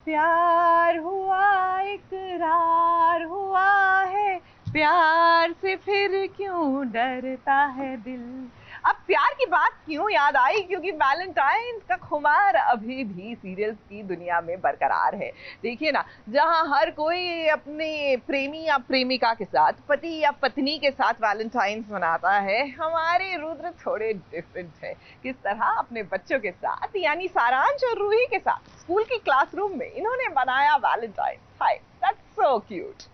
प्यार हुआ इकरार हुआ है, प्यार से फिर क्यों डरता है दिल। अब प्यार की बात क्यों याद आई, क्योंकि वैलेंटाइन का खुमार अभी भी सीरियल्स की दुनिया में बरकरार है। देखिए ना, जहां हर कोई अपने प्रेमी या प्रेमिका के साथ, पति या पत्नी के साथ वैलेंटाइन मनाता है, हमारे रुद्र थोड़े डिफरेंट है। किस तरह अपने बच्चों के साथ, यानी सारांश और रूही के साथ स्कूल की क्लासरूम में इन्होंने मनाया Valentine. Hi, that's so cute.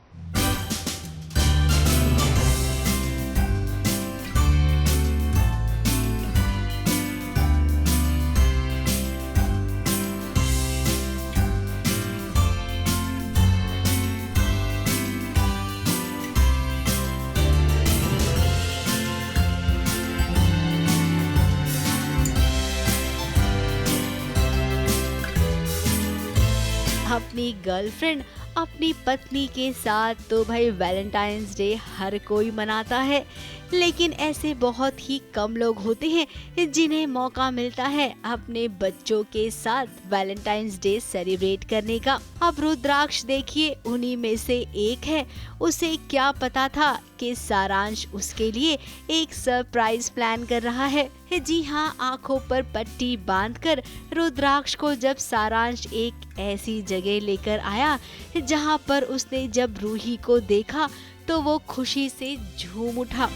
अपनी गर्लफ्रेंड, अपनी पत्नी के साथ तो भाई वैलेंटाइंस डे हर कोई मनाता है, लेकिन ऐसे बहुत ही कम लोग होते हैं जिन्हें मौका मिलता है अपने बच्चों के साथ वैलेंटाइंस डे सेलिब्रेट करने का। अब रुद्राक्ष देखिए उन्हीं में से एक है। उसे क्या पता था कि सारांश उसके लिए एक सरप्राइज प्लान कर रहा है। जी हाँ, आंखों पर पट्टी बांधकर रुद्राक्ष को जब सारांश एक ऐसी जगह लेकर आया जहाँ पर उसने जब रूही को देखा तो वो खुशी से झूम उठा।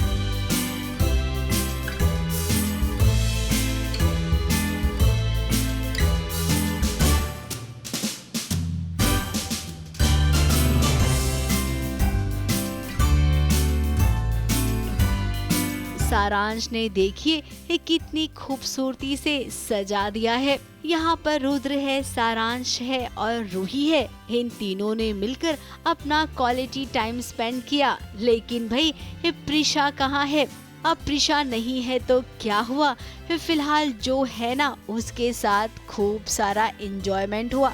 सारांश ने देखिए कितनी खूबसूरती से सजा दिया है। यहाँ पर रुद्र है, सारांश है और रूही है। इन तीनों ने मिलकर अपना क्वालिटी टाइम स्पेंड किया। लेकिन भाई प्रिशा कहाँ है? अब प्रिशा नहीं है तो क्या हुआ, फिलहाल जो है ना उसके साथ खूब सारा एंजॉयमेंट हुआ।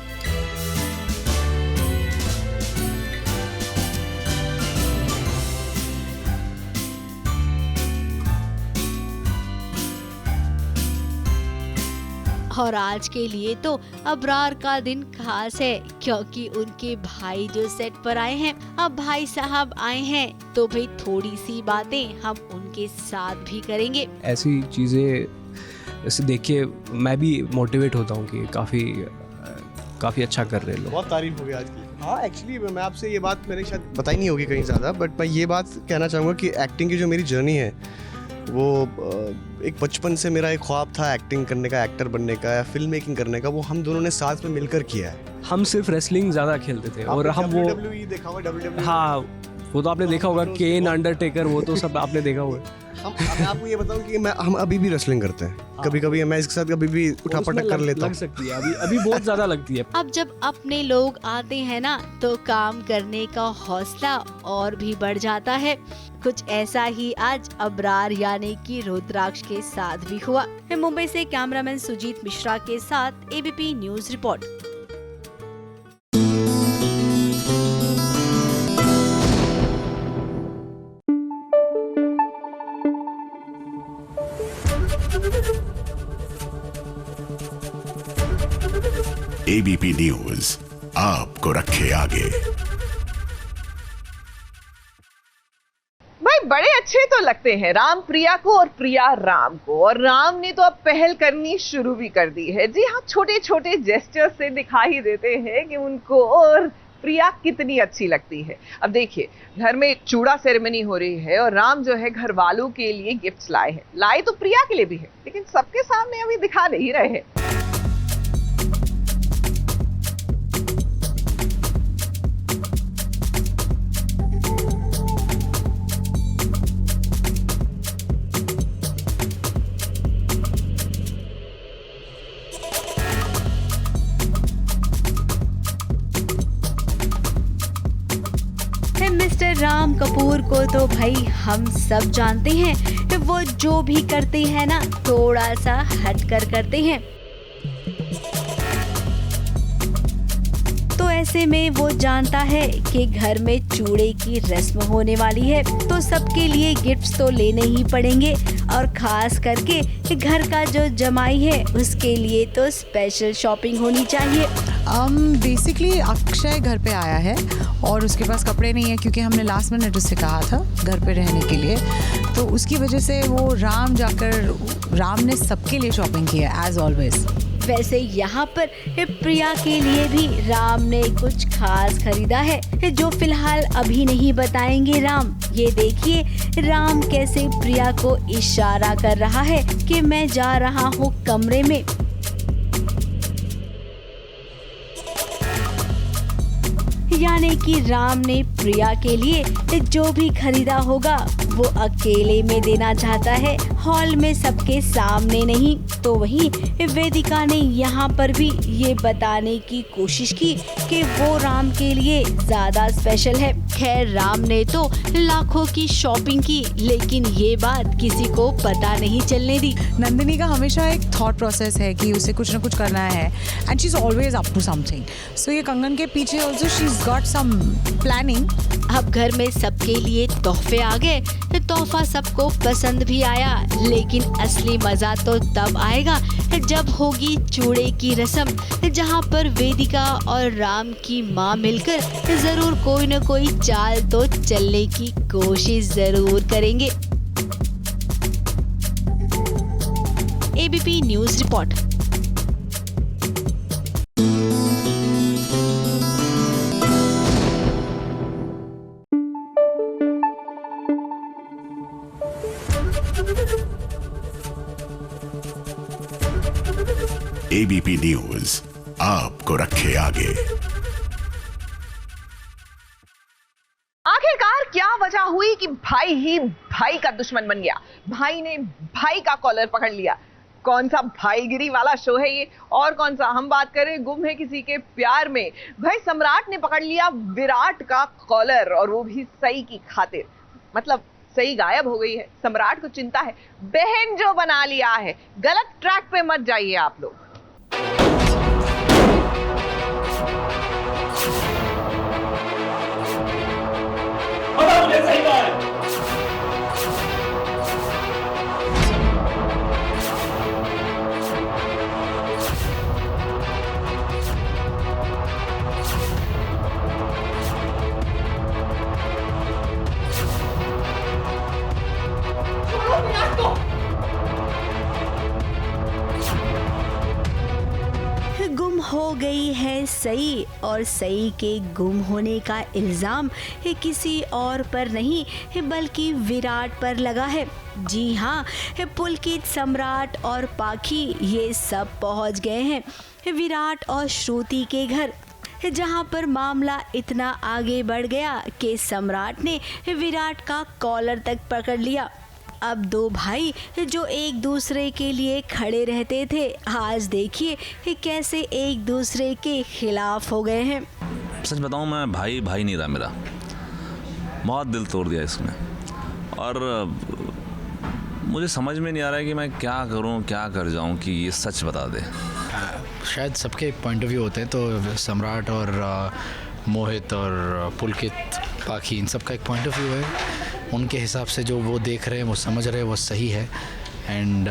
और आज के लिए तो अबरार का दिन खास है, क्योंकि उनके भाई जो सेट पर आए हैं। अब भाई साहब आए हैं तो भाई थोड़ी सी बातें हम उनके साथ भी करेंगे। ऐसी चीज़ें ऐसे देख के मैं भी मोटिवेट होता हूँ कि काफ़ी अच्छा कर रहे हैं लोग। बहुत तारीफ हो गई आज की। हाँ, एक्चुअली मैं आपसे ये बात मैंने शायद बताई नहीं होगी कहीं ज़्यादा, बट मैं ये बात कहना चाहूँगा कि एक्टिंग की जो मेरी जर्नी है वो एक बचपन से मेरा एक ख्वाब था एक्टिंग करने का, एक्टर बनने का या फिल्म मेकिंग करने का। वो हम दोनों ने साथ में मिलकर किया है। हम सिर्फ रेसलिंग ज़्यादा खेलते थे और हम वो WWE देखा होगा, WWE। हाँ, वो तो आपने देखा होगा, केन, अंडरटेकर, वो तो सब आपने देखा होगा। मैं आपको ये बताऊं कि हम अभी भी रेसलिंग करते हैं। कभी-कभी मैं इसके साथ कभी भी उठापटक कर लेता हूं। लग सकती है, अभी बहुत ज़्यादा लगती है। अब जब अपने लोग आते हैं ना तो काम करने का हौसला और भी बढ़ जाता है। कुछ ऐसा ही आज अबरार यानी कि रुद्राक्ष के साथ भी हुआ। मुंबई से कैमरामैन सुजीत मिश्रा के साथ ABP news report. ABP news आपको रखे आगे। भाई बड़े अच्छे तो लगते हैं राम प्रिया को और प्रिया राम को, और राम ने तो अब पहल करनी शुरू भी कर दी है। जी हाँ, छोटे छोटे जेस्चर से दिखा ही देते हैं कि उनको और प्रिया कितनी अच्छी लगती है। अब देखिए, घर में चूड़ा सेरेमनी हो रही है और राम जो है घर वालों के लिए गिफ्ट्स लाए हैं। लाए तो प्रिया के लिए भी है, लेकिन सबके सामने अभी दिखा नहीं रहे हैं। मिस्टर राम कपूर को तो भाई हम सब जानते हैं, वो जो भी करते हैं ना थोड़ा सा हटकर करते हैं। तो ऐसे में वो जानता है कि घर में चूड़े की रस्म होने वाली है, तो सबके लिए गिफ्ट्स तो लेने ही पड़ेंगे, और खास करके घर का जो जमाई है उसके लिए तो स्पेशल शॉपिंग होनी चाहिए। बेसिकली अक्षय घर पे आया है और उसके पास कपड़े नहीं है क्योंकि हमने लास्ट मिनट उससे कहा था घर पे रहने के लिए, तो उसकी वजह से वो राम ने सबके लिए शॉपिंग की है एज ऑलवेज। वैसे यहाँ पर प्रिया के लिए भी राम ने कुछ खास खरीदा है जो फिलहाल अभी नहीं बताएंगे राम। ये देखिए राम कैसे प्रिया को इशारा कर रहा है कि मैं जा रहा हूँ कमरे में। यानी कि राम ने प्रिया के लिए जो भी खरीदा होगा वो अकेले में देना चाहता है, हॉल में सबके सामने नहीं। तो वहीं वेदिका ने यहाँ पर भी ये बताने की कोशिश की कि वो राम के लिए ज्यादा स्पेशल है। खैर राम ने तो लाखों की शॉपिंग की, लेकिन ये बात किसी को पता नहीं चलने दी। नंदिनी का हमेशा एक थॉट प्रोसेस है कि उसे कुछ ना कुछ करना है and she is always up to something. So ये कंगन के पीछे also she is got some planning. अब घर में सबके लिए तोहफे आ गए, तोहफा सबको पसंद भी आया, लेकिन असली मजा तो तब आएगा जब होगी चूड़े की रस्म, जहां पर वेदिका और राम की मां मिलकर जरूर कोई न कोई चाल तो चलने की कोशिश जरूर करेंगे। ABP news report. ABP news आपको रखे आगे। आखिरकार क्या वजह हुई कि भाई ही भाई का दुश्मन बन गया? भाई ने भाई का कॉलर पकड़ लिया। कौन सा भाईगिरी वाला शो है ये, और कौन सा हम बात करें गुम है किसी के प्यार में। भाई सम्राट ने पकड़ लिया विराट का कॉलर, और वो भी सई की खातिर। मतलब सई गायब हो गई है, सम्राट को चिंता है, बहन जो बना लिया है। गलत ट्रैक पे मत जाइए आप लोग। गुम हो गई है सई, और सई के गुम होने का इल्जाम किसी और पर नहीं बल्कि विराट पर लगा है। जी हाँ, पुलकित, सम्राट और पाखी ये सब पहुंच गए हैं विराट और श्रुति के घर, जहां पर मामला इतना आगे बढ़ गया कि सम्राट ने विराट का कॉलर तक पकड़ लिया। अब दो भाई जो एक दूसरे के लिए खड़े रहते थे, आज देखिए कैसे एक दूसरे के खिलाफ हो गए हैं। सच बताऊं, मैं भाई नहीं रहा मेरा। बहुत दिल तोड़ दिया इसने, और मुझे समझ में नहीं आ रहा है कि मैं क्या करूं, क्या कर जाऊं कि ये सच बता दे। शायद सबके पॉइंट ऑफ व्यू होते हैं, तो सम्राट और मोहित और पुलकित, पाखी, इन सब का एक पॉइंट ऑफ व्यू है। उनके हिसाब से जो वो देख रहे हैं, वो समझ रहे हैं, वो सही है। And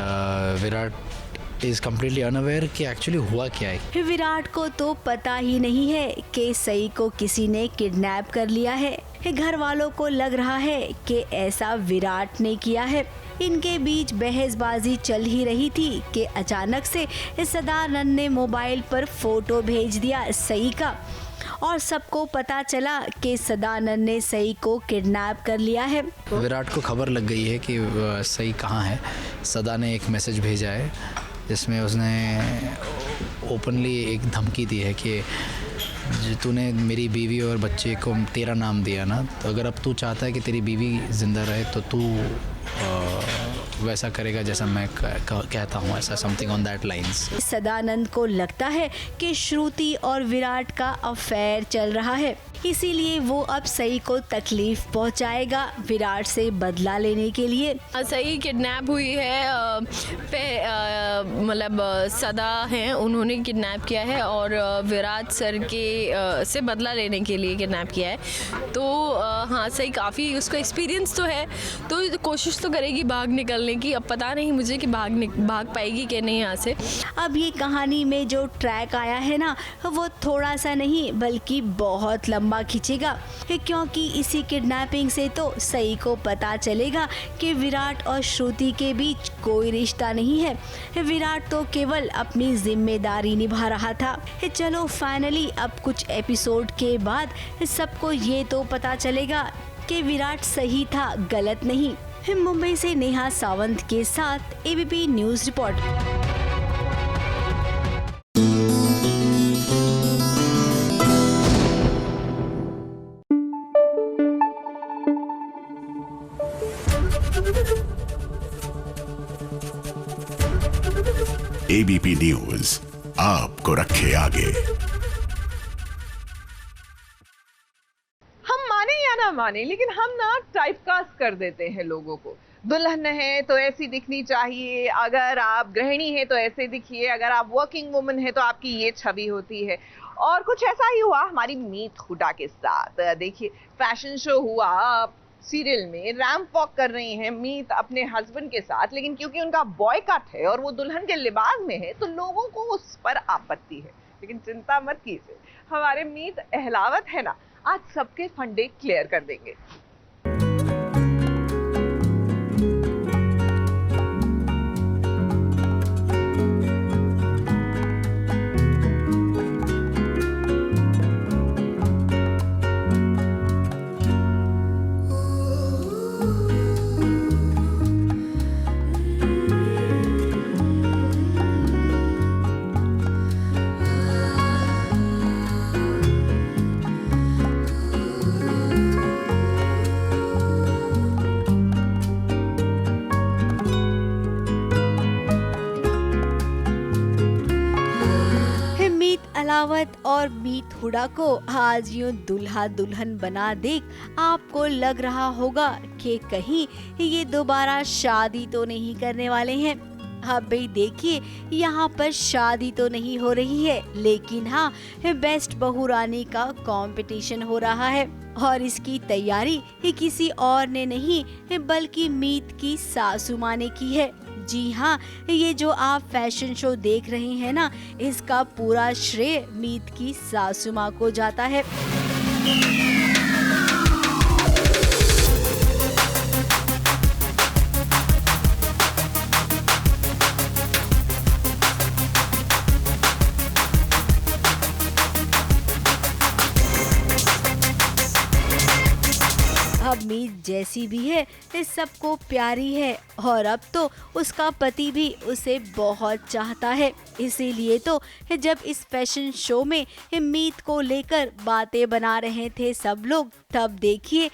Virat is completely unaware कि एक्चुअली हुआ क्या है। विराट को तो पता ही नहीं है कि सई को किसी ने किडनैप कर लिया है। घर वालों को लग रहा है कि ऐसा विराट ने किया है। इनके बीच बहसबाजी चल ही रही थी कि अचानक से सदानंद ने मोबाइल पर फोटो भेज दिया सई का, और सबको पता चला कि सदानंद ने सई को किडनैप कर लिया है। विराट को खबर लग गई है कि सई कहाँ है। सदा ने एक मैसेज भेजा है जिसमें उसने ओपनली एक धमकी दी है कि तूने मेरी बीवी और बच्चे को तेरा नाम दिया ना, तो अगर अब तू चाहता है कि तेरी बीवी जिंदा रहे तो तू वैसा करेगा जैसा मैं कहता हूँ, ऐसा something on that lines. Sadanand को लगता है कि श्रुति और विराट का अफेयर चल रहा है। इसीलिए वो अब सई को तकलीफ पहुंचाएगा विराट से बदला लेने के लिए। सई किडनैप हुई है, मतलब सदा हैं उन्होंने किडनैप किया है और विराट सर के से बदला लेने के लिए किडनैप किया है। तो हाँ सही काफ़ी उसको एक्सपीरियंस तो है, तो कोशिश तो करेगी बाहर निकलने की। अब पता नहीं मुझे कि भाग पाएगी कि नहीं यहाँ से। अब ये कहानी में जो ट्रैक आया है ना वो थोड़ा सा नहीं बल्कि बहुत लंबा खींचेगा, क्योंकि इसी किडनैपिंग से तो सई को पता चलेगा कि विराट और श्रुति के बीच कोई रिश्ता नहीं है। विराट तो केवल अपनी जिम्मेदारी निभा रहा था। चलो फाइनली अब कुछ एपिसोड के बाद सबको ये तो पता चलेगा कि विराट सही था, गलत नहीं। मुंबई से नेहा सावंत के साथ ABP news report. ABP news आपको रखे आगे। ना माने लेकिन हम ना टाइपकास्ट कर देते हैं लोगों को। दुल्हन है तो ऐसी दिखनी चाहिए, अगर आप गृहिणी है तो ऐसे दिखिए, अगर आप वर्किंग वुमन है तो आपकी ये छवि होती है। और कुछ ऐसा ही हुआ हमारी मीत हुडा के साथ। देखिए फैशन शो हुआ, सीरियल में रैंप वॉक कर रही हैं मीत अपने हस्बैंड के साथ, लेकिन क्योंकि उनका बॉयकट है और वो दुल्हन के लिबास में है तो लोगों को उस पर आपत्ति है। लेकिन चिंता मत कीजिए, हमारे मीत अहलावत है ना, आज सबके फंडे क्लियर कर देंगे। अहलावत और मीत हुडा को आज यूं दुल्हा दुल्हन बना देख आपको लग रहा होगा कि कहीं ये दोबारा शादी तो नहीं करने वाले हैं। अब भाई देखिए, यहाँ पर शादी तो नहीं हो रही है, लेकिन हाँ बेस्ट बहू रानी का कंपटीशन हो रहा है और इसकी तैयारी किसी और ने नहीं बल्कि मीत की सासू माँ ने की है। जी हाँ, ये जो आप फैशन शो देख रहे हैं ना, इसका पूरा श्रेय मीत की सासू माँ को जाता है। अब मीत जैसी भी है इस सबको प्यारी है और अब तो उसका पति भी उसे बहुत चाहता है। इसीलिए तो जब इस फैशन शो में मीत को लेकर बातें बना रहे थे सब लोग, तब देखिए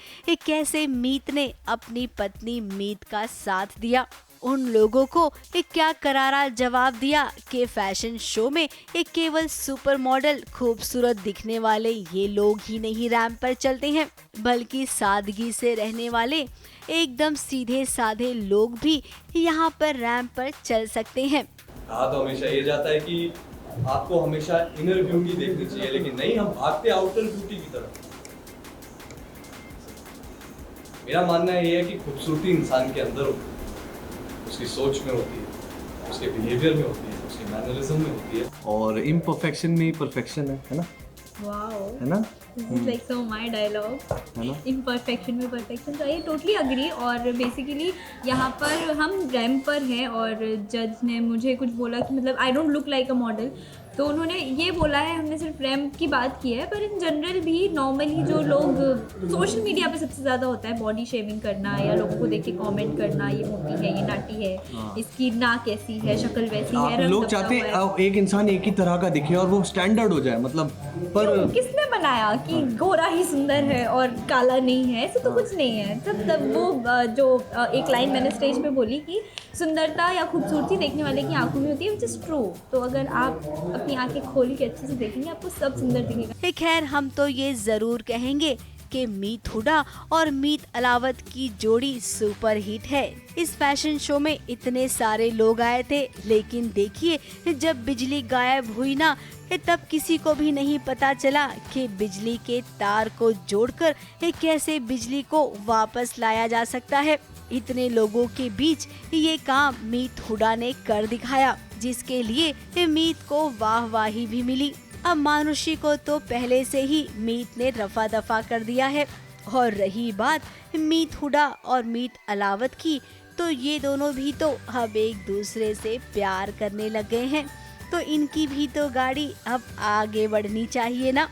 कैसे मीत ने अपनी पत्नी मीत का साथ दिया। उन लोगों को क्या करारा जवाब दिया कि फैशन शो में केवल सुपर मॉडल खूबसूरत दिखने वाले ये लोग ही नहीं रैंप पर चलते हैं, बल्कि सादगी से रहने वाले एकदम सीधे साधे लोग भी यहाँ पर रैंप पर चल सकते हैं। कहा तो हमेशा ये जाता है कि आपको हमेशा इनर ब्यूटी देखनी चाहिए, लेकिन नहीं, हम भागते आउटर ब्यूटी की तरफ। मेरा मानना ये है कि खूबसूरती इंसान के अंदर होती है, उसकी सोच में होती है, उसके बिहेवियर में होती है, उसके मैनरिज्म में होती है, और इम्परफेक्शन में ही परफेक्शन है ना? वाओ, है ना? This is like so my dialogue. है ना? Imperfection में perfection, तो आई टोटली अग्री। और बेसिकली यहाँ पर हम रैंप पर हैं और जज ने मुझे कुछ बोला कि मतलब I don't look like a model, तो उन्होंने ये बोला है, हमने सिर्फ रैंप की बात की है, पर इन जनरल भी नॉर्मली जो लोग सोशल मीडिया पे सबसे ज़्यादा होता है बॉडी शेविंग करना या लोगों को देख के कमेंट करना, ये मोटी है, ये नाटी है, इसकी नाक ऐसी है, शक्ल वैसी है, रंग लोग चाहते हैं एक इंसान एक ही तरह का दिखे और वो स्टैंडर्ड हो जाए, मतलब क्यों? किसने बनाया कि गोरा ही सुंदर है और काला नहीं है? ऐसा तो कुछ नहीं है। तब वो जो एक लाइन मैंने स्टेज पे बोली कि सुंदरता या खूबसूरती देखने वाले की आंखों में होती है, विच इज ट्रू। तो अगर आप अपनी आंखें खोल के अच्छे से देखेंगे आपको सब सुंदर दिखेगा। खैर हम तो ये जरूर कहेंगे कि मीत हुडा और मीत अलावत की जोड़ी सुपर हिट है। इस फैशन शो में इतने सारे लोग आए थे, लेकिन देखिए जब बिजली गायब हुई ना, तब किसी को भी नहीं पता चला कि बिजली के तार को जोड़कर कैसे बिजली को वापस लाया जा सकता है। इतने लोगों के बीच ये काम मीत हुडा ने कर दिखाया, जिसके लिए मीत को वाहवाही भी मिली। अब मानुषी को तो पहले से ही मीत ने रफा दफा कर दिया है। और रही बात मीत हुडा और मीत अलावत की, तो ये दोनों भी तो अब एक दूसरे से प्यार करने लग गए हैं, तो इनकी भी तो गाड़ी अब आगे बढ़नी चाहिए ना।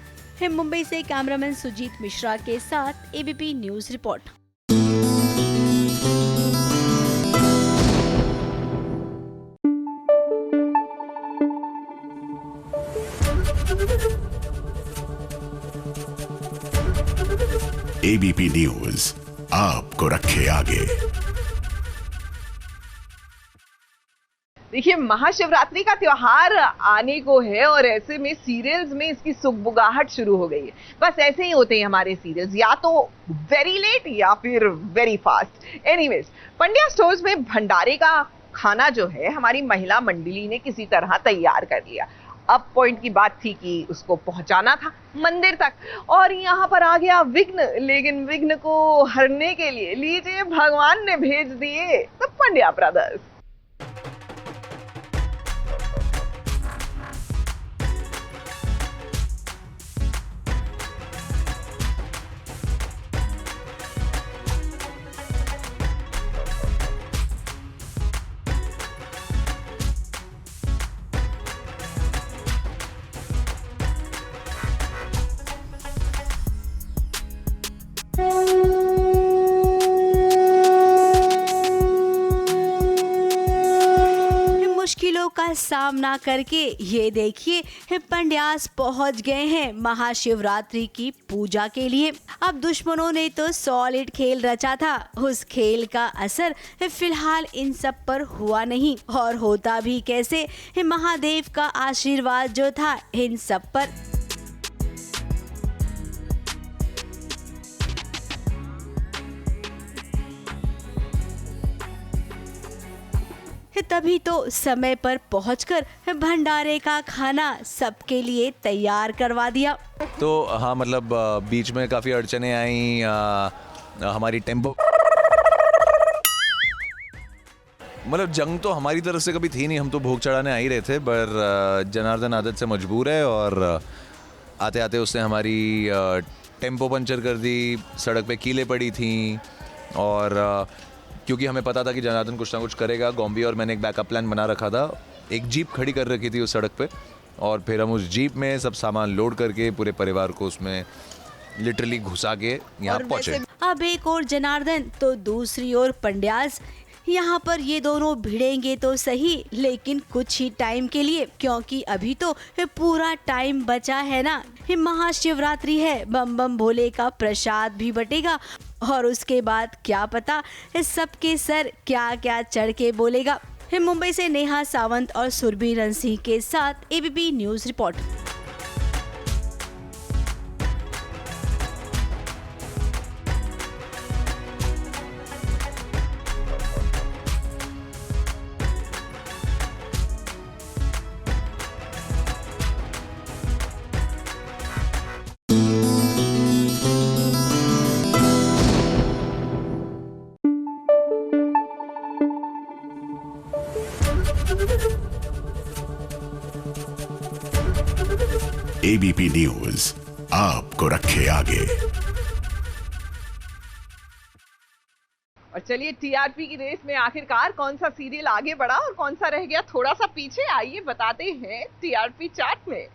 मुंबई से कैमरामैन सुजीत मिश्रा के साथ ABP news report. ABP news आपको रखे आगे। देखिए महाशिवरात्रि का त्योहार आने को है और ऐसे में सीरियल्स में इसकी सुगबुगाहट शुरू हो गई है। बस ऐसे ही होते हैं हमारे सीरियल्स, या तो वेरी लेट या फिर very fast. Anyways, Pandya stores में भंडारे का खाना जो है हमारी महिला मंडली ने किसी तरह तैयार कर लिया। अब पॉइंट की बात थी कि उसको पहुंचाना था मंदिर तक, और यहाँ पर आ गया विघ्न। लेकिन विघ्न को हरने के लिए लीजिए भगवान ने भेज दिए द पंड्या ब्रदर्स। मुश्किलों का सामना करके ये देखिए पंड्यास पहुंच गए हैं महाशिवरात्रि की पूजा के लिए। अब दुश्मनों ने तो सॉलिड खेल रचा था, उस खेल का असर फिलहाल इन सब पर हुआ नहीं, और होता भी कैसे, महादेव का आशीर्वाद जो था इन सब पर। तभी तो समय पर पहुंचकर भंडारे का खाना सबके लिए तैयार करवा दिया। तो हाँ, मतलब बीच में काफ़ी अड़चने आई। हमारी टेम्पो, मतलब जंग तो हमारी तरफ से कभी थी नहीं, हम तो भोग चढ़ाने आ ही रहे थे, पर जनार्दन आदत से मजबूर है और आते आते उसने हमारी टेम्पो पंचर कर दी, सड़क पे कीलें पड़ी थी। और क्योंकि हमें पता था कि जनार्दन कुछ ना कुछ करेगा, गॉम्बी और मैंने एक बैकअप प्लान बना रखा था। एक जीप खड़ी कर रखी थी उस सड़क पे, और फिर हम उस जीप में सब सामान लोड करके पूरे परिवार को उसमें लिटरली घुसा के यहाँ पहुँचे। अब एक और जनार्दन तो दूसरी ओर पंड्यास। यहाँ पर ये दोनों भिड़ेंगे तो सही, लेकिन कुछ ही टाइम के लिए, क्योंकि अभी तो पूरा टाइम बचा है ना। महाशिवरात्रि है, बम बम भोले का प्रसाद भी बटेगा, और उसके बाद क्या पता सबके सर क्या क्या चढ़ के बोलेगा। मुंबई से नेहा सावंत और सुरभि रंसिंह के साथ ABP news report. ABP news आपको रखे आगे। और चलिए टीआरपी की रेस में आखिरकार कौन सा सीरियल आगे बढ़ा और कौन सा रह गया थोड़ा सा पीछे, आइए बताते हैं टीआरपी चार्ट में।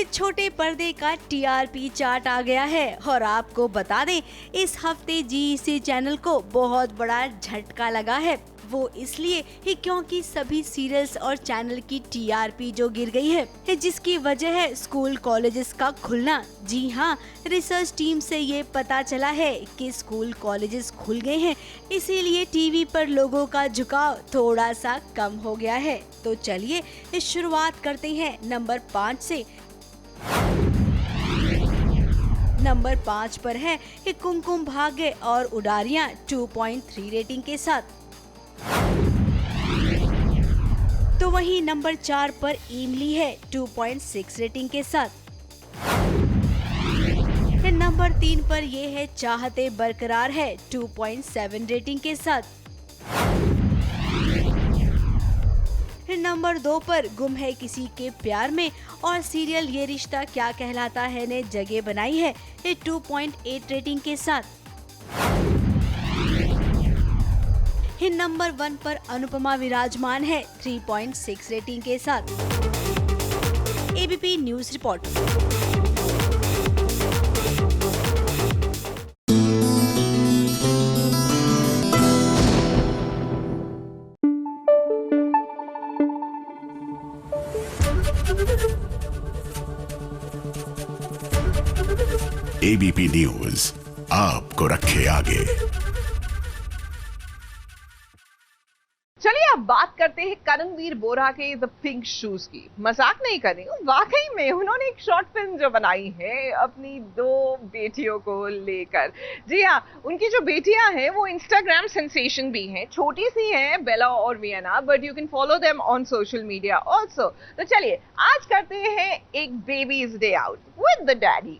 छोटे पर्दे का टीआरपी चार्ट आ गया है, और आपको बता दें इस हफ्ते जीईसी चैनल को बहुत बड़ा झटका लगा है। वो इसलिए क्योंकि सभी सीरियल्स और चैनल की टीआरपी जो गिर गई है, जिसकी वजह है स्कूल कॉलेजेस का खुलना। जी हाँ, रिसर्च टीम से ये पता चला है कि स्कूल कॉलेजेस खुल गए हैं, इसीलिए टीवी पर लोगों का झुकाव थोड़ा सा कम हो गया है। तो चलिए शुरुआत करते हैं नंबर 5 से। नंबर 5 पर है कुमकुम भाग्य और उडारियां 2.3 रेटिंग के साथ। तो वहीं नंबर 4 पर इमली है 2.6 रेटिंग के साथ। नंबर 3 पर ये है चाहते बरकरार है 2.7 रेटिंग के साथ। नंबर 2 पर गुम है किसी के प्यार में और सीरियल ये रिश्ता क्या कहलाता है ने जगह बनाई है 2.8 रेटिंग के साथ। नंबर 1 पर अनुपमा विराजमान है 3.6 रेटिंग के साथ। ABP news report. ABP news आपको रखे आगे। चलिए अब बात करते हैं करणवीर बोरा के द पिंक शूज की। मजाक नहीं कर रही हूँ, वाकई में उन्होंने एक शॉर्ट फिल्म जो बनाई है अपनी 2 बेटियों को लेकर। जी हाँ, उनकी जो बेटियां हैं वो इंस्टाग्राम सेंसेशन भी हैं, छोटी सी हैं बेला और Vienna, but you can follow them on social media also. तो चलिए आज करते हैं एक babies day out with the daddy.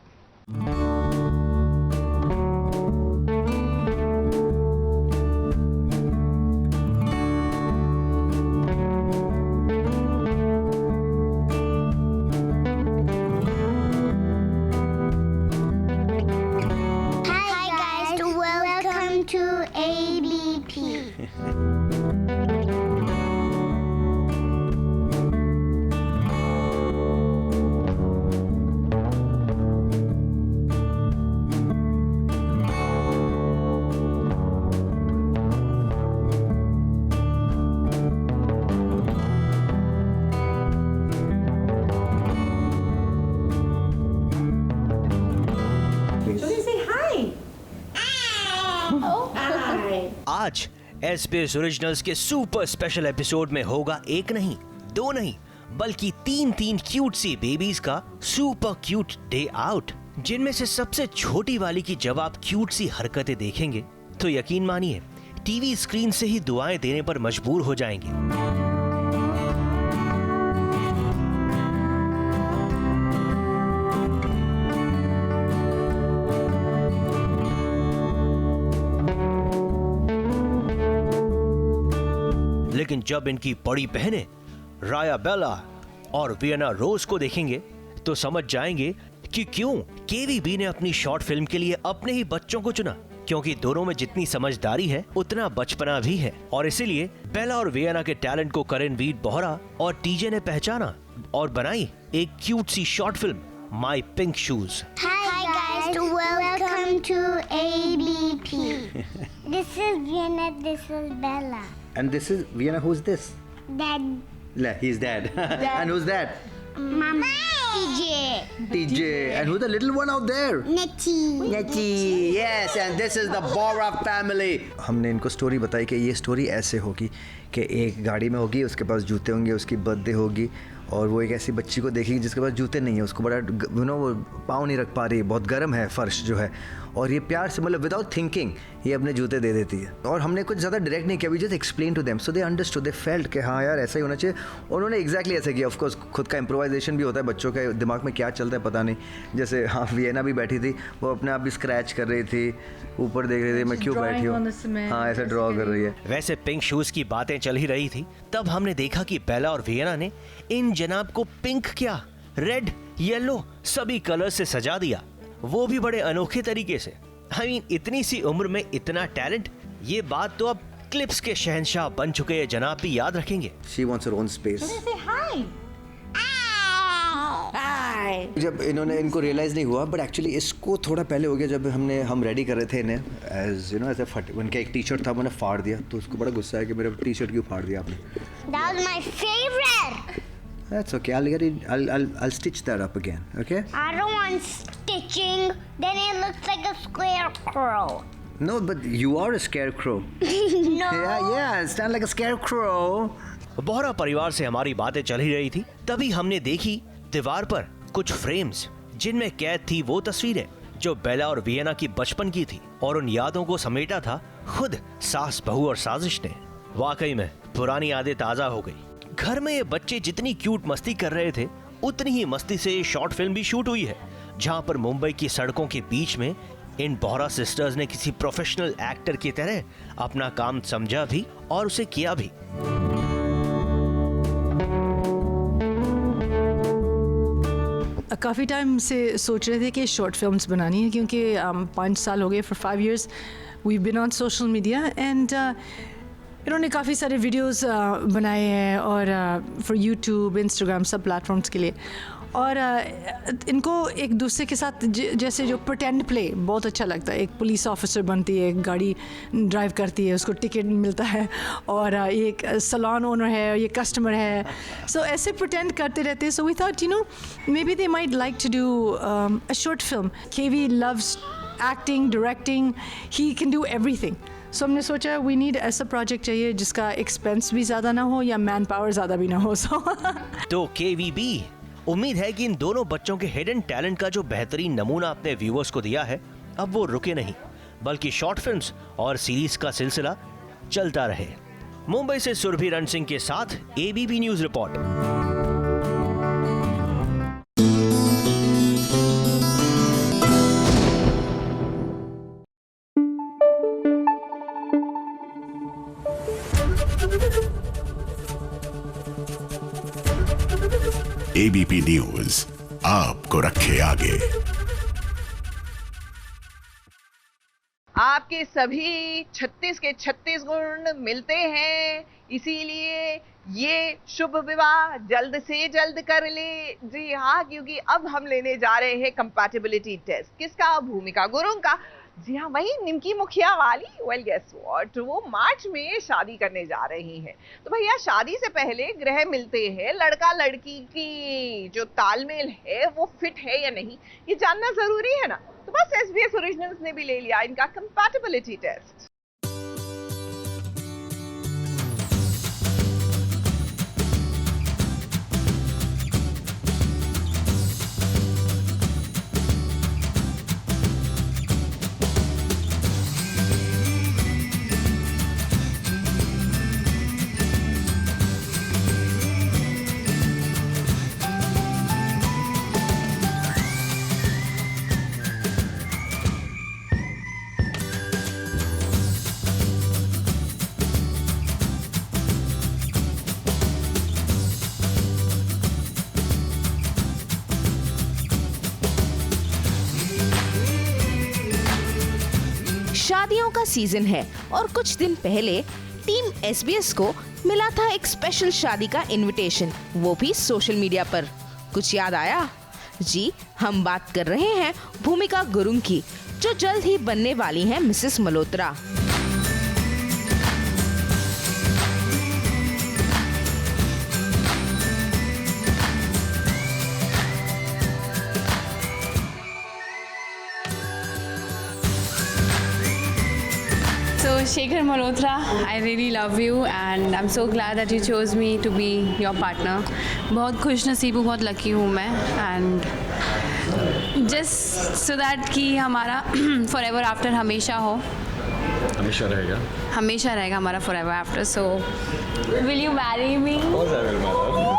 आज SBS ओरिजिनल्स के सुपर स्पेशल एपिसोड में होगा एक नहीं, 2 नहीं, बल्कि 3 क्यूट सी बेबीज का सुपर क्यूट डे आउट, जिनमें से सबसे छोटी वाली की जब आप क्यूट सी हरकतें देखेंगे तो यकीन मानिए टीवी स्क्रीन से ही दुआएं देने पर मजबूर हो जाएंगे। लेकिन जब इनकी बड़ी बहनें राया बेला और वियना रोज को देखेंगे तो समझ जाएंगे कि क्यों केवीबी ने अपनी शॉर्ट फिल्म के लिए अपने ही बच्चों को चुना, क्योंकि दोनों में जितनी समझदारी है उतना बचपना भी है। और इसीलिए बेला और वियना के टैलेंट को करणवीर बोरा और टीजे ने पहचाना और बनाई एक क्यूट सी short film my pink shoes. Hi guys, welcome to ABP. This is Vienna, this is Bella. And this is Vienna. Who's this? Dad. He's dad. And who's that? Mama. TJ. And who's the little one out there? Nettie. Yes, and this is the Bora family. हमने इनको story बताई कि ये story ऐसे होगी कि एक गाड़ी में होगी, उसके पास जूते होंगे, उसकी बर्थडे होगी और वो एक ऐसी बच्ची को देखेगी जिसके पास जूते नहीं है, उसको बड़ा वो पाँव नहीं रख पा रही, बहुत गर्म है फर्श जो है, और ये प्यार से मतलब विदाउट थिंकिंग ये अपने जूते दे देती है। और हमने कुछ ज़्यादा डायरेक्ट नहीं किया, we just explain to them so they understood, they felt कि हाँ यार ऐसा ही होना चाहिए। उन्होंने एग्जैक्टली ऐसा किया। ऑफकोर्स खुद का इम्प्रोवाइजेशन भी होता है, बच्चों के दिमाग में क्या चलता है पता नहीं। जैसे हाँ वियना भी बैठी थी, वो अपने आप भी स्क्रैच कर रही थी, ऊपर देख रही थी मैं क्यों बैठी हूँ, हाँ ऐसा ड्रॉ कर रही है। वैसे पिंक शूज की बातें चल ही रही थी, तब हमने देखा कि बेला और वियना ने इन जनाब को पिंक क्या रेड येलो सभी कलर से सजा दिया, वो भी बड़े अनोखे तरीके से। I mean, इतनी सी उम्र में इतना टैलेंट, ये बात तो अब क्लिप्स के शहंशाह बन चुके हैं जनाब भी याद रखेंगे। She wants her own space. Say hi. Hi. time. जब इनको रियलाइज़ नहीं हुआ, बट एक्चुअली इसको थोड़ा पहले हो गया जब हम रेडी कर रहे थे इन्हें as you know as a उनका एक टी शर्ट था, मैंने फाड़ दिया, तो उसको बड़ा गुस्सा है कि मेरे टी शर्ट क्यों फाड़ दिया आपने. That was my favorite. That's okay. I'll stitch that up again. Okay. I don't want stitching. Then it looks like a scarecrow. No, but you are a scarecrow. No. Yeah. Stand like a scarecrow. Bohra परिवार से हमारी बातें चल ही रही थी, तभी हमने देखी दीवार पर कुछ फ्रेम्स जिनमें कैद थी वो तस्वीरें जो बेला और वियना की बचपन की थी, और उन यादों को समेटा था खुद सास बहू और साजिश ने. वाकई में पुरानी यादें ताजा हो गई. घर में ये बच्चे जितनी क्यूट मस्ती कर रहे थे, उतनी ही मस्ती से ये शॉर्ट फिल्म भी शूट हुई है, जहां पर मुंबई की सड़कों के बीच में इन बोहरा सिस्टर्स ने किसी प्रोफेशनल एक्टर की तरह अपना काम समझा भी और उसे किया भी. काफ़ी टाइम से सोच रहे थे कि शॉर्ट फिल्म्स बनानी है, क्योंकि 5 साल हो गए. For 5 years we been on social media and इन्होंने काफ़ी सारे वीडियोस बनाए हैं और फॉर यूट्यूब, इंस्टाग्राम, सब प्लेटफॉर्म्स के लिए. और इनको एक दूसरे के साथ जैसे जो प्रिटेंड प्ले बहुत अच्छा लगता है. एक पुलिस ऑफिसर बनती है, एक गाड़ी ड्राइव करती है, उसको टिकट मिलता है, और एक सैलून ओनर है, ये कस्टमर है. सो ऐसे प्रिटेंड करते रहते हैं. So we thought maybe they might like to do a short film. KV loves acting, directing, he can do everything. So हमने सोचा वी नीड ऐसा प्रोजेक्ट चाहिए जिसका एक्सपेंस भी ज़्यादा ना हो या मैन पावर ज़्यादा भी ना हो. तो KVB उम्मीद है कि इन दोनों बच्चों के हिडन टैलेंट का जो बेहतरीन नमूना अपने व्यूअर्स को दिया है, अब वो रुके नहीं, बल्कि शॉर्ट फिल्म्स और सीरीज का सिलसिला चलता रहे. मुंबई से सुरभि रण सिंह के साथ ABP news report. ABP news आपको रखे आगे. आपके सभी 36 के 36 गुण मिलते हैं, इसीलिए ये शुभ विवाह जल्द से जल्द कर ले. जी हाँ, क्योंकि अब हम लेने जा रहे हैं कंपैटिबिलिटी टेस्ट. किसका? भूमिका गुरुंग का. जी हाँ, वही निमकी मुखिया वाली. वेल गेस व्हाट, वो मार्च में शादी करने जा रही हैं. तो भैया शादी से पहले ग्रह मिलते हैं, लड़का लड़की की जो तालमेल है वो फिट है या नहीं, ये जानना जरूरी है ना. तो बस SBS ओरिजिनल्स ने भी ले लिया इनका कंपैटिबिलिटी टेस्ट. शादियों का सीजन है और कुछ दिन पहले टीम SBS को मिला था एक स्पेशल शादी का इनविटेशन, वो भी सोशल मीडिया पर. कुछ याद आया? जी, हम बात कर रहे हैं भूमिका गुरुंग की, जो जल्द ही बनने वाली हैं Mrs Malhotra. So Shekhar Malhotra, I really love you and I'm so glad that you chose me to be your partner. बहुत खुश नसीब हूँ, बहुत लकी हूँ मैं, and just so that कि हमारा forever after हमेशा हो. हमेशा रहेगा. हमेशा रहेगा हमारा forever after. So will you marry me? Of course I will marry.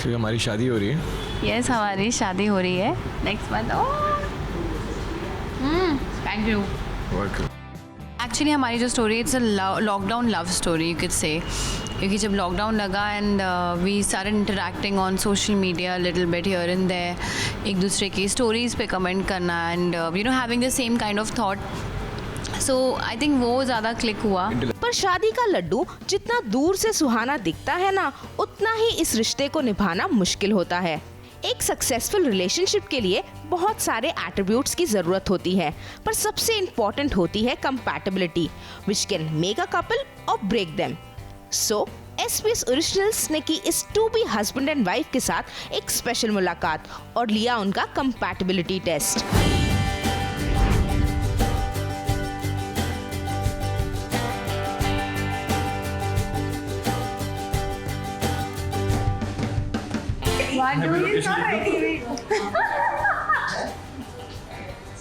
फिर हमारी शादी हो रही है. Yes, हमारी शादी हो रही है next month. Oh, thank you. Welcome. Actually हमारी जो story it's a lockdown love story you can say, क्योंकि जब लॉकडाउन लगा and we started interacting on social media little bit here and there, एक दूसरे की स्टोरीज़ पे कमेंट करना and you know having the same kind of thought, so I think वो ज़्यादा क्लिक हुआ। पर शादी का लड्डू जितना दूर से सुहाना दिखता है ना, उतना ही इस रिश्ते को निभाना मुश्किल होता है। एक सक्सेसफुल रिलेशनशिप के लिए बहुत सारे एट्रीब्यूट्स की जरूरत होती है, पर सबसे इम्पोर्टेंट होती है compatibility, which can make a couple or break them. So SBS originals ने की इस to be husband and wife के साथ एक स्पेशल मुलाकात और लिया उनका compatibility test. What do you say?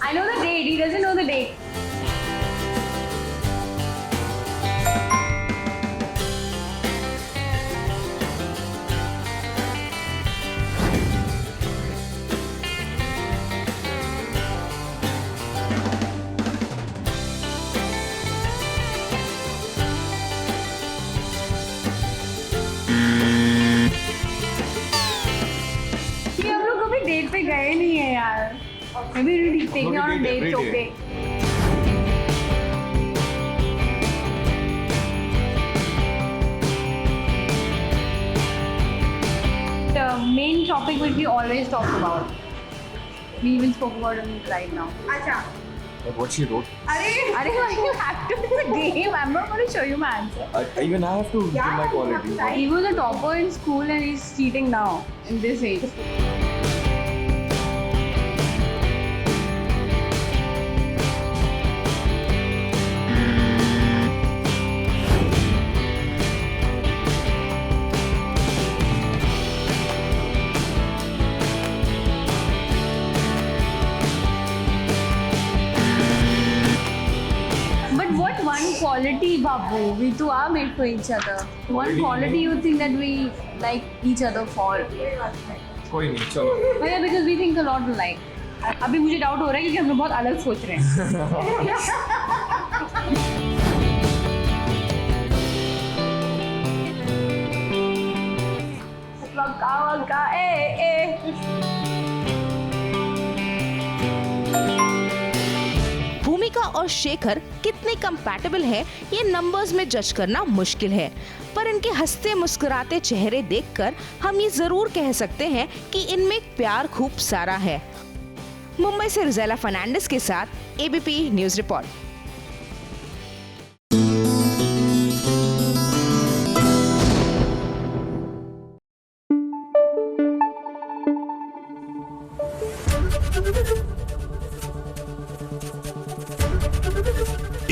I know the date. He doesn't know the date. Date पे गए नहीं है यार, maybe taking on a date, it's okay. The main topic which we always talk about, we even spoke about it right now. अच्छा. What she wrote? अरे you have to do the game. I'm not going to show you my answer. Even I have to give my quality. He was a topper in school and he's cheating now in this age. Quality, Babu. We two are made for each other. One quality you think that we like each other for? कोई नहीं, चलो. Yeah, because we think a lot alike. अभी मुझे doubt हो रहा है क्योंकि हम लोग बहुत अलग सोच रहे हैं. वक्का भूमिका और शेखर कितने कंपैटिबल है ये नंबर्स में जज करना मुश्किल है, पर इनके हंसते मुस्कुराते चेहरे देखकर हम ये जरूर कह सकते हैं कि इनमें प्यार खूब सारा है। मुंबई से रुज़ैला फर्नांडिस के साथ ABP news report.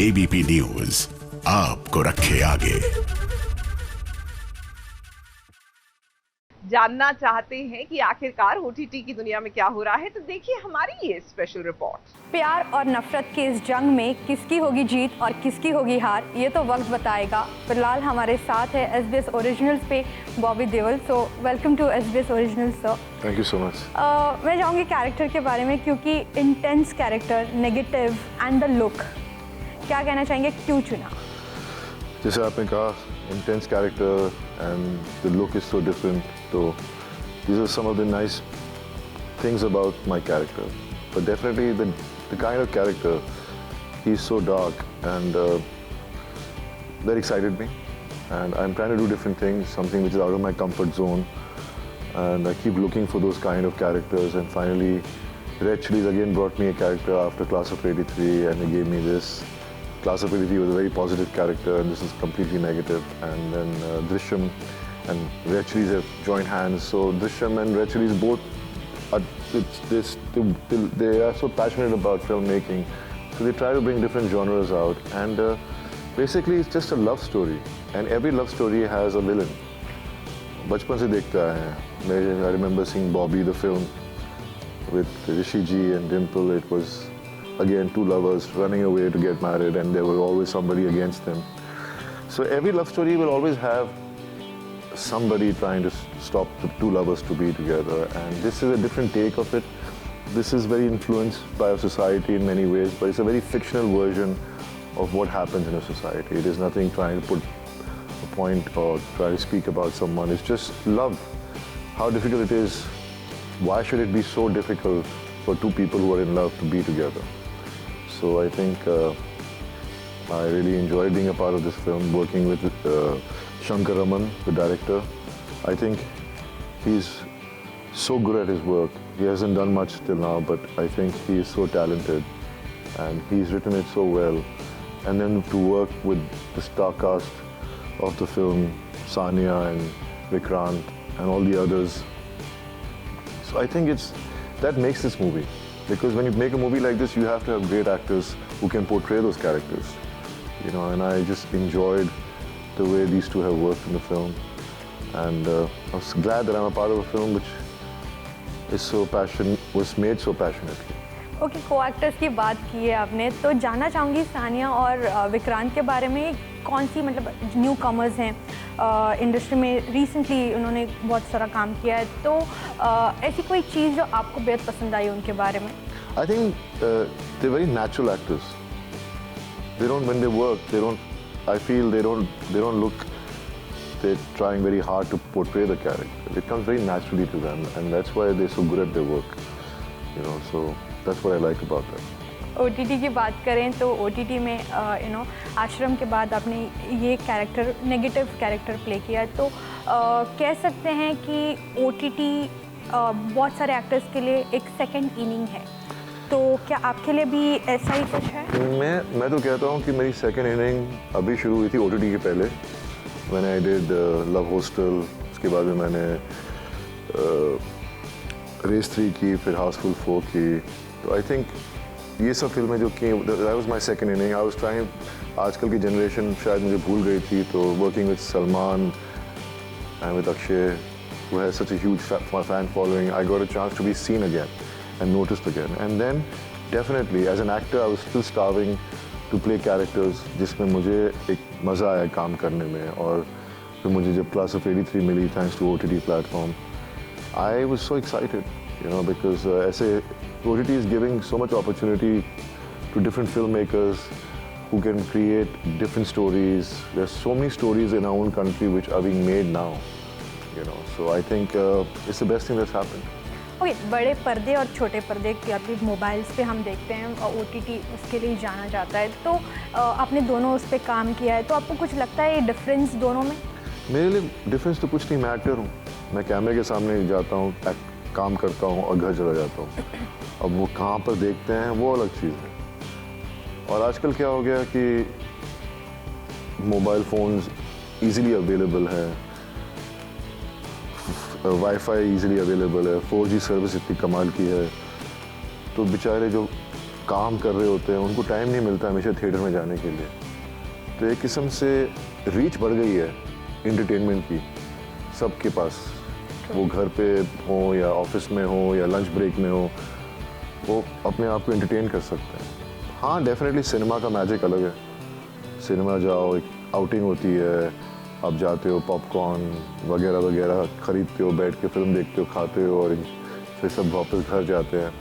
ABP news आपको रखे आगे। जानना चाहते हैं कि आखिरकार OTT की दुनिया में क्या हो रहा है, तो देखिए हमारी ये स्पेशल रिपोर्ट। प्यार और नफरत के इस जंग में किसकी होगी जीत और किसकी होगी हार, ये तो वक्त बताएगा। फिलहाल हमारे साथ है SBS ओरिजिनल्स पे Bobby Deol. So welcome to SBS originals sir. Thank you so much. मैं चाहूँगी कैरेक्टर के बारे में, क्योंकि intense character, negative and the look, क्या कहना चाहेंगे, क्यों चुना? जैसे आपने कहा, intense character and the look is so different, तो these are some of the nice things about my character, but definitely the kind of character, he's so dark and that excited me, and I'm trying to do different things, something which is out of my comfort zone, and I keep looking for those kind of characters, and finally Red Chillies again brought me a character after Class of 83 and they gave me this. Class of 83 was a very positive character and this is completely negative, and then Drishyam and Red Chillies have joined hands, so Drishyam and Red Chillies both they are so passionate about filmmaking, so they try to bring different genres out, and basically it's just a love story, and every love story has a villain. बचपन से देखते आए हैं। I remember seeing Bobby the film with Rishi Ji and Dimple. It was again two lovers running away to get married, and there was always somebody against them. So every love story will always have somebody trying to stop the two lovers to be together, and this is a different take of it. This is very influenced by our society in many ways, but it's a very fictional version of what happens in a society. It is nothing trying to put a point or try to speak about someone. It's just love. How difficult it is. Why should it be so difficult for two people who are in love to be together? So I think I really enjoyed being a part of this film, working with Shankar Raman, the director. I think he's so good at his work. He hasn't done much till now, but I think he is so talented and he's written it so well. And then to work with the star cast of the film, Sania and Vikrant and all the others. So I think that makes this movie. Because when you make a movie like this, you have to have great actors who can portray those characters. You know, and I just enjoyed the way these two have worked in the film. And I was glad that I'm a part of a film which was made so passionately. Okay, को actors की बात की है आपने, तो जानना चाहूँगी सानिया और विक्रांत के बारे में। कौन सी मतलब न्यू कमर्स हैं इंडस्ट्री में, रिसेंटली उन्होंने बहुत सारा काम किया है, तो ऐसी कोई चीज़ जो आपको बेहद पसंद आई उनके बारे में? I think they're very natural actors. They don't, when they work, they don't, I feel they don't look, they're trying very hard to portray the character. It comes very naturally to them, and that's why they're so good at their work. You know, so that's what I like about them. OTT की बात करें तो OTT में आश्रम के बाद आपने ये कैरेक्टर, नेगेटिव कैरेक्टर प्ले किया, तो कह सकते हैं कि OTT बहुत सारे एक्टर्स के लिए एक सेकंड इनिंग है, तो क्या आपके लिए भी ऐसा ही कुछ है? मैं तो कहता हूँ कि मेरी सेकंड इनिंग अभी शुरू हुई थी OTT के पहले, when I did Love Hostel, उसके बाद में मैंने रेस 3 की, फिर हाउसफुल 4 की, तो आई थिंक ये सब फिल्में जो की, that was my second inning. I was trying, आजकल की जनरेशन शायद मुझे भूल गई थी, तो working with Salman and with Akshay, who has such a huge fan following, I got a chance to be seen again and noticed again. And then definitely as an actor I was still starving to play characters जिसमें मुझे एक मज़ा आया काम करने में, और फिर मुझे जब Class of 83 मिली thanks to OTT platform, I was so excited, you know, because ऐसे OTT is giving so much opportunity to different filmmakers who can create different stories. There's so many stories in our own country which are being made now, you know. So I think it's the best thing that's happened. Okay, बड़े पर्दे और छोटे पर्दे की अभी mobiles पे हम देखते हैं और OTT उसके लिए जाना जाता है, तो आपने दोनों उस पर काम किया है, तो आपको कुछ लगता है डिफरेंस दोनों में? मेरे लिए डिफरेंस तो कुछ नहीं, मैं एक्टर हूँ, मैं कैमरे के सामने जाता हूँ, काम करता हूँ और घर चला जाता हूँ। अब वो कहाँ पर देखते हैं वो अलग चीज़ है। और आजकल क्या हो गया कि मोबाइल फ़ोन्स ईज़िली अवेलेबल है, वाईफाई ईज़िली अवेलेबल है, 4G सर्विस इतनी कमाल की है, तो बेचारे जो काम कर रहे होते हैं उनको टाइम नहीं मिलता हमेशा थिएटर में जाने के लिए। तो एक किस्म से रीच बढ़ गई है इंटरटेनमेंट की सबके पास, वो घर पे हो या ऑफिस में हो या लंच ब्रेक में हो, वो अपने आप को एंटरटेन कर सकते हैं। हाँ, डेफिनेटली सिनेमा का मैजिक अलग है। सिनेमा जाओ, एक आउटिंग होती है, आप जाते हो, पॉपकॉर्न वगैरह वगैरह खरीदते हो, बैठ के फिल्म देखते हो, खाते हो और फिर सब वापस घर जाते हैं।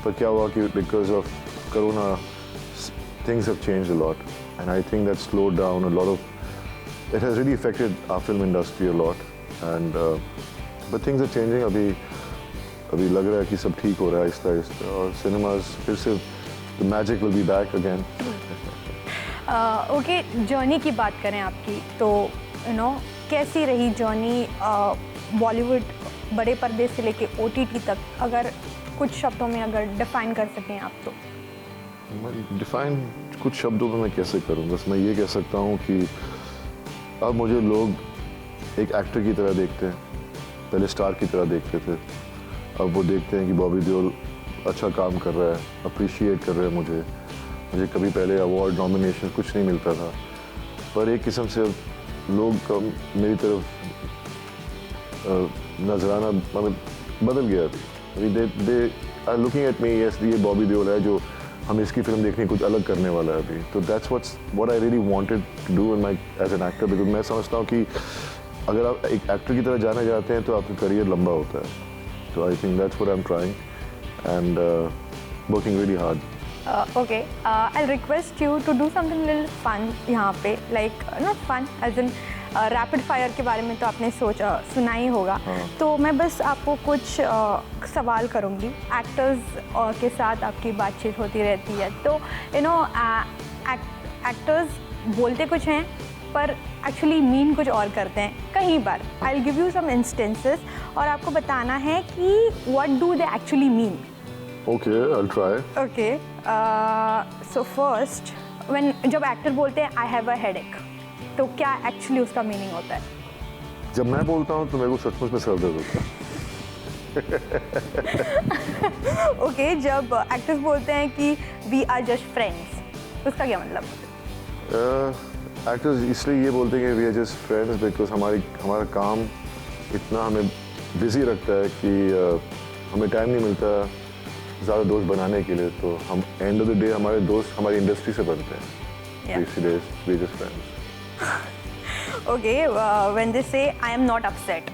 पर क्या हुआ कि because of corona things have changed a lot and I think that slowed down a lot of, it has really affected our film industry a lot, and but things are changing. अभी लग रहा है कि सब ठीक हो रहा है आहिस्ता आहिस्ता, और cinemas फिर से the magic will be back again. Okay, journey की बात करें आपकी, तो कैसी रही जर्नी बॉलीवुड बड़े पर्दे से लेके OTT तक, अगर कुछ शब्दों में अगर डिफाइन कर सकें आप तो? डिफाइन कुछ शब्दों में मैं कैसे करूँ, बस मैं ये कह सकता हूँ कि अब मुझे लोग एक एक्टर की तरह देखते हैं, पहले स्टार की तरह देखते थे, अब वो देखते हैं कि बॉबी देओल अच्छा काम कर रहा है, अप्रिशिएट कर रहे हैं मुझे कभी पहले अवार्ड नॉमिनेशन कुछ नहीं मिलता था, पर एक किस्म से लोग मेरी तरफ नजराना बदल गया अभी। They are looking at me, yes ये बॉबी देओल है जो हम इसकी फिल्म देखने कुछ अलग करने वाला है अभी। तो that's what I really wanted to do in my as an actor, because मैं समझता हूँ कि अगर आप एक एक्टर की तरह जाने जाते हैं तो आपका करियर लंबा होता है। तो I think that's what I am trying and working really hard Okay, I'll request you to do something little fun यहाँ पे, like not fun as in rapid fire के बारे में तो आपने सुना ही होगा। तो मैं बस आपको कुछ सवाल करूँगी। एक्टर्स के साथ आपकी बातचीत होती रहती है, तो यू नो एक्टर्स बोलते कुछ हैं पर एक्चुअली मीन कुछ और करते हैं कहीं बार। I will give you some instances और आपको बताना है कि what do they actually mean. Okay, I'll try. Okay, so first, जब एक्टर बोलते हैं आई हैव अ हेडेक, तो क्या एक्चुअली उसका मीनिंग होता है? जब मैं बोलता हूँ तो मेरे को सचमुच में सर दर्द होता है। ओके, जब एक्टर्स बोलते हैं कि वी आर जस्ट फ्रेंड्स, उसका क्या मतलब? एक्टर्स इसलिए ये बोलते हैं कि we are just friends because हमारा काम इतना हमें बिजी रखता है कि हमें टाइम नहीं मिलता ज़्यादा दोस्त बनाने के लिए, तो हम एंड ऑफ द डे हमारे दोस्त हमारी इंडस्ट्री से बनते हैं। इसीलिए we just friends. Okay, when they say I am not upset.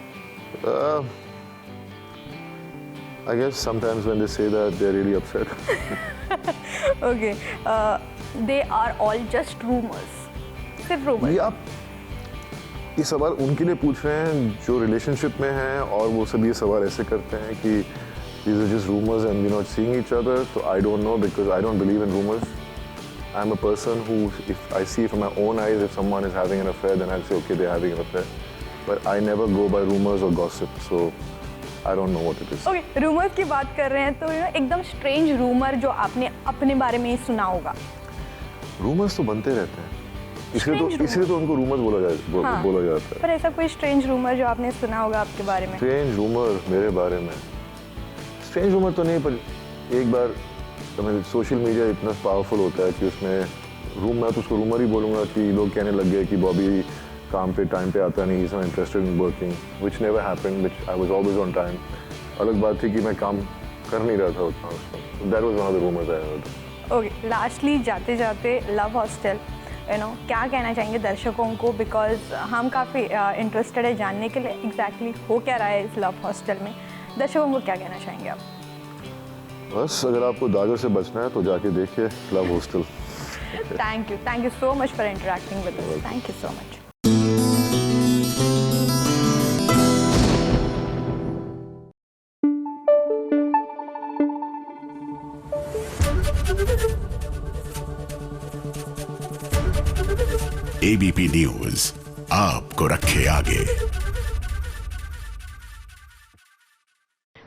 I guess sometimes when they say that they're really upset. Okay, they are all just rumors. सिर्फ rumors. ये आप ये सवाल उनके लिए पूछ रहे हैं जो रिलेशनशिप में हैं और वो सब ये सवाल ऐसे करते हैं कि these are just rumors and we're not seeing each other. So I don't know because I don't believe in rumors. I'm a person who, if I see from my own eyes, if someone is having an affair, then I'll say, okay, they're having an affair. But I never go by rumors or gossip, so I don't know what it is. Okay, rumors की बात कर रहे हैं तो एकदम strange rumor जो आपने अपने बारे में ही सुना होगा। Rumors तो बनते रहते हैं, इसलिए तो उनको rumors बोला जाता है। पर ऐसा कोई strange rumor जो आपने सुना होगा आपके बारे में? Strange rumor मेरे बारे में, strange rumor तो नहीं, पर एक बार सोशल मीडिया इतना पावरफुल होता है कि उसमें मैं तो उसको रूमर ही बोलूँगा कि लोग कहने लग गए कि बॉबी काम पे टाइम पे आता नहीं, is not interested in working, which never happened, which I was always on time. अलग बात थी कि मैं काम कर नहीं रहा था उतना उसमें। That was one of the rumours I heard. Okay, lastly जाते जाते लव हॉस्टल, यू नो क्या कहना चाहेंगे दर्शकों को, बिकॉज हम काफ़ी इंटरेस्टेड है जानने के लिए एग्जैक्टली हो क्या रहा है इस लव हॉस्टल में। दर्शकों को क्या कहना चाहेंगे आप? बस अगर आपको दागर से बचना है तो जाके देखिए love hostel. Thank you so much for interacting with us. Thank you so much. ABP news आपको रखे आगे।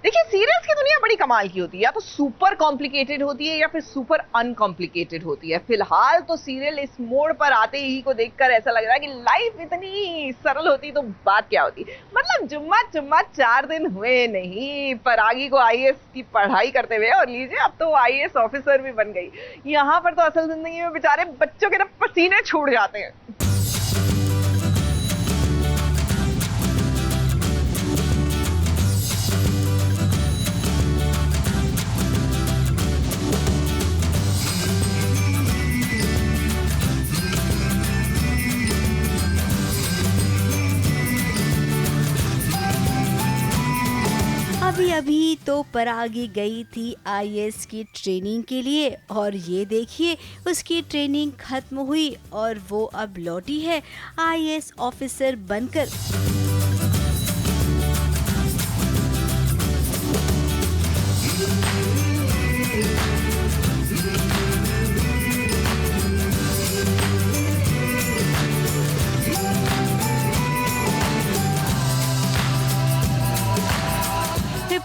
देखिए, सीरियल्स की दुनिया बड़ी कमाल की होती है, या तो सुपर कॉम्प्लिकेटेड होती है या फिर सुपर अनकॉम्प्लिकेटेड होती है। फिलहाल तो सीरियल इस मोड़ पर आते ही को देखकर ऐसा लग रहा है कि लाइफ इतनी सरल होती तो बात क्या होती। मतलब जुम्मा 4 दिन हुए नहीं परागी को आईएएस की पढ़ाई करते हुए, और लीजिए अब तो आईएएस ऑफिसर भी बन गई। यहाँ पर तो असल जिंदगी में बेचारे बच्चों के ना पसीने छूट जाते हैं। अभी तो परागी गई थी आईएएस की ट्रेनिंग के लिए, और ये देखिए उसकी ट्रेनिंग खत्म हुई और वो अब लौटी है आईएएस ऑफिसर बनकर।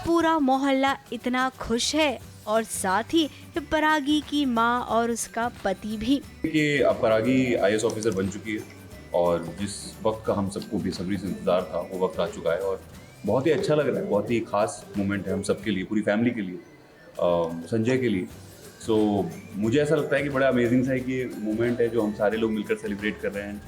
पूरा मोहल्ला इतना खुश है, और साथ ही परागी की माँ और उसका पति भी। कि अब परागी आईएएस ऑफिसर बन चुकी है, और जिस वक्त का हम सबको बेसब्री से इंतजार था वो वक्त आ चुका है, और बहुत ही अच्छा लग रहा है। बहुत ही खास मोमेंट है हम सब के लिए, पूरी फैमिली के लिए, संजय के लिए। सो मुझे ऐसा लगता है कि बड़ा अमेजिंग सा कि मोमेंट है जो हम सारे लोग मिलकर सेलिब्रेट कर रहे हैं,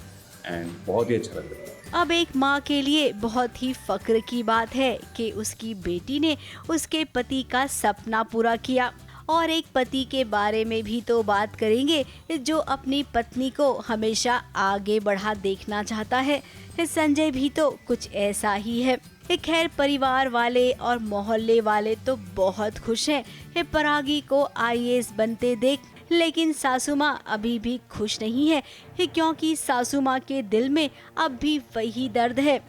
एंड बहुत ही अच्छा लग रहा है। अब एक माँ के लिए बहुत ही फक्र की बात है कि उसकी बेटी ने उसके पति का सपना पूरा किया। और एक पति के बारे में भी तो बात करेंगे जो अपनी पत्नी को हमेशा आगे बढ़ा देखना चाहता है। संजय भी तो कुछ ऐसा ही है। खैर परिवार वाले और मोहल्ले वाले तो बहुत खुश हैं परागी को IAS बनते देख, लेकिन सासू माँ अभी भी खुश नहीं है क्योंकि सासू माँ के दिल में अब भी वही दर्द है।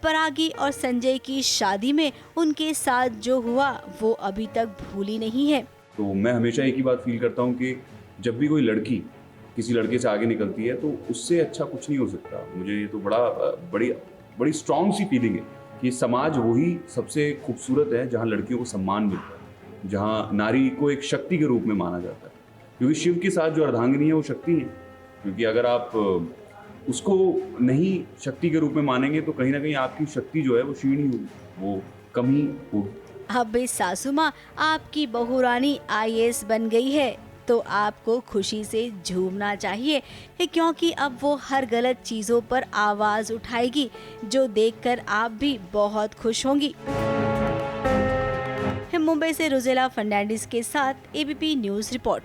परागी और संजय की शादी में उनके साथ जो हुआ वो अभी तक भूली नहीं है। तो मैं हमेशा एक ही बात फील करता हूँ कि जब भी कोई लड़की किसी लड़के से आगे निकलती है तो उससे अच्छा कुछ नहीं हो सकता। मुझे ये तो बड़ी स्ट्रॉन्ग सी फीलिंग है कि समाज वही सबसे खूबसूरत है जहाँ लड़कियों को सम्मान मिलता है, जहाँ नारी को एक शक्ति के रूप में माना जाता है। क्योंकि शिव के साथ जो अर्धांगिनी है वो शक्ति है, क्योंकि अगर आप उसको नहीं शक्ति के रूप में मानेंगे तो कहीं ना कहीं आपकी शक्ति जो है वो क्षीण ही होगी, वो कम ही होगी। अब सासू माँ आपकी बहू रानी IAS बन गई है तो आपको खुशी से झूमना चाहिए क्योंकि अब वो हर गलत चीजों पर आवाज उठाएगी जो देखकर आप भी बहुत खुश होंगी। मुंबई से रोजेला फर्नांडिस के साथ ABP news report.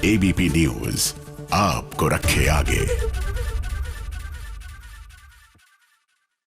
ABP news आपको रखे आगे।